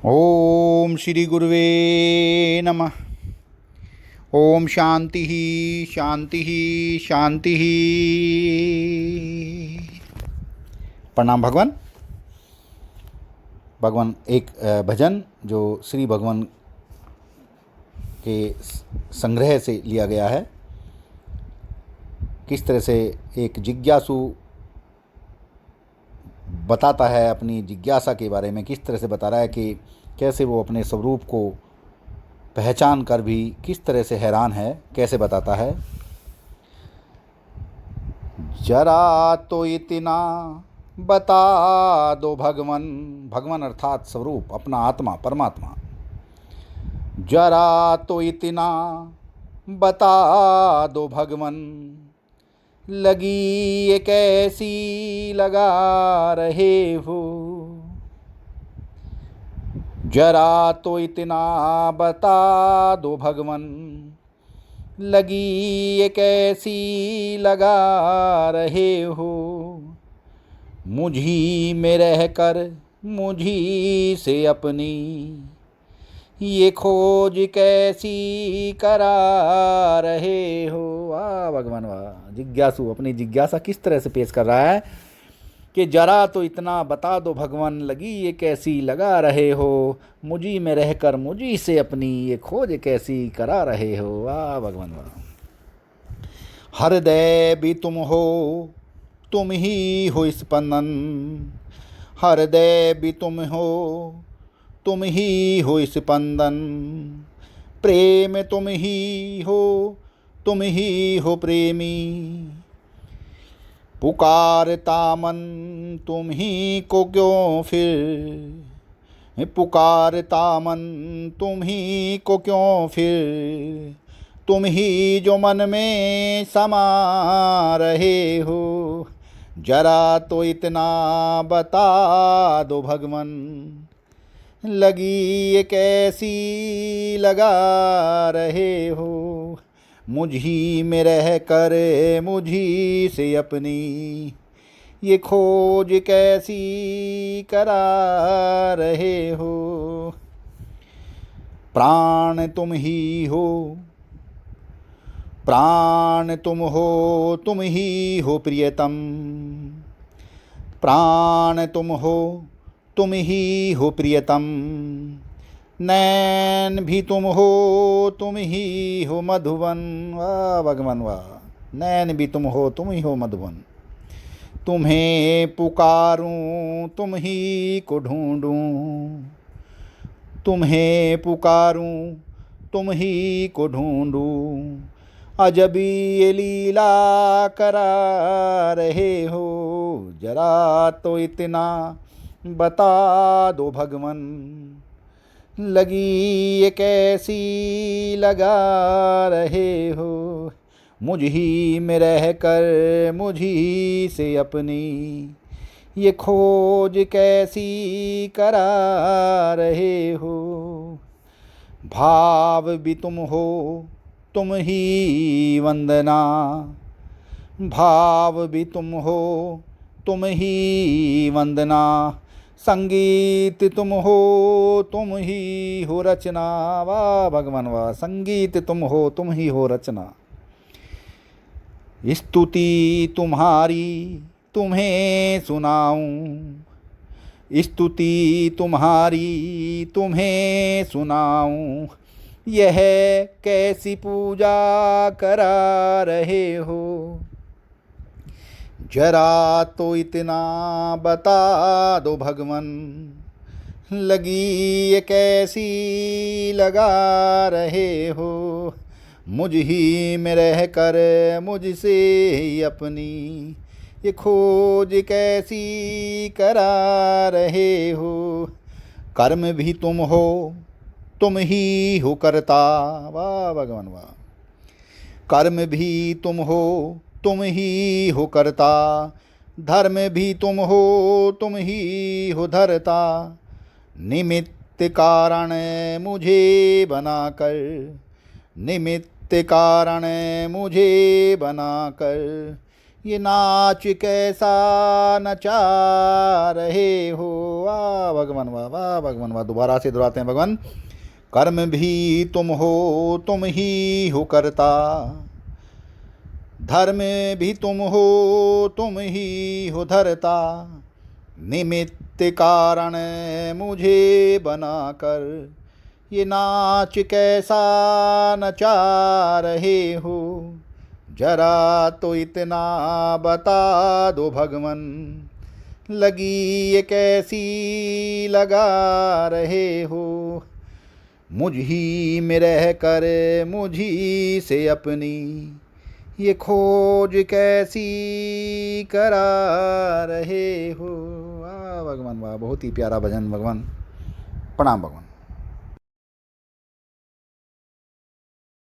ओम श्री गुरुवे नमः। ओम शांति ही शांति ही शांति ही। प्रणाम भगवान। भगवान एक भजन जो श्री भगवान के संग्रह से लिया गया है। किस तरह से एक जिज्ञासु बताता है अपनी जिज्ञासा के बारे में, किस तरह से बता रहा है कि कैसे वो अपने स्वरूप को पहचान कर भी किस तरह से हैरान है, कैसे बताता है। जरा तो इतना बता दो भगवन, भगवान अर्थात स्वरूप, अपना आत्मा, परमात्मा। जरा तो इतना बता दो भगवन, लगी ये कैसी लगा रहे हो। जरा तो इतना बता दो भगवन, लगी ये कैसी लगा रहे हो। मुझी में रह कर मुझी से अपनी ये खोज कैसी करा रहे हो। वाह भगवान वाह। जिज्ञासु अपनी जिज्ञासा किस तरह से पेश कर रहा है कि जरा तो इतना बता दो भगवान, लगी ये कैसी लगा रहे हो। मुझी में रहकर मुझी से अपनी ये खोज कैसी करा रहे हो। वाह भगवान वाह। हृदय भी तुम हो, तुम ही हो स्पंदन। हृदय भी तुम हो, तुम ही हो स्पंदन। प्रेम तुम ही हो, तुम ही हो प्रेमी। पुकारता मन तुम ही को क्यों फिर, पुकारता मन तुम ही को क्यों फिर। तुम ही जो मन में समा रहे हो। जरा तो इतना बता दो भगवन, लगी ये कैसी लगा रहे हो। मुझी में रह कर मुझी से अपनी ये खोज कैसी करा रहे हो। प्राण तुम ही हो, प्राण तुम हो, तुम ही हो प्रियतम। प्राण तुम हो, तुम ही हो प्रियतम। नैन भी तुम हो, तुम ही हो मधुवन। वाह भगवान वाह। नैन भी तुम हो, तुम ही हो मधुवन। तुम्हें पुकारूं, तुम ही को ढूंढूं। तुम्हें पुकारूं, तुम ही को ढूंढूं। अजबी ये लीला करा रहे हो। जरा तो इतना बता दो भगवन, लगी ये कैसी लगा रहे हो। मुझी में रह कर मुझी से अपनी ये खोज कैसी करा रहे हो। भाव भी तुम हो, तुम ही वंदना। भाव भी तुम हो, तुम ही वंदना। संगीत तुम हो, तुम ही हो रचना। वाह भगवान वाह। संगीत तुम हो, तुम ही हो रचना। स्तुति तुम्हारी तुम्हें सुनाऊं। स्तुति तुम्हारी तुम्हें सुनाऊं। यह कैसी पूजा करा रहे हो। जरा तो इतना बता दो भगवन, लगी ये कैसी लगा रहे हो। मुझ ही में रह कर मुझसे ही अपनी ये खोज कैसी करा रहे हो। कर्म भी तुम हो, तुम ही हो करता। वाह भगवान वाह। कर्म भी तुम हो, तुम ही हो करता। धर्म भी तुम हो, तुम ही हो धरता। निमित्त कारण मुझे बनाकर, निमित्त कारण मुझे बनाकर ये नाच कैसा नचा रहे हो। वाह भगवान वाह, वाह भगवान वाह। दोबारा से दोहराते हैं भगवान। कर्म भी तुम हो, तुम ही हो करता, धर्म भी तुम हो, तुम ही हो धरता, निमित्त कारण मुझे बनाकर ये नाच कैसा नचा रहे हो। जरा तो इतना बता दो भगवन, लगी ये कैसी लगा रहे हो। मुझ ही में रह कर मुझ ही से अपनी ये खोज कैसी करा रहे हो। वाह भगवान वाह, बहुत ही प्यारा भजन भगवान। प्रणाम भगवान।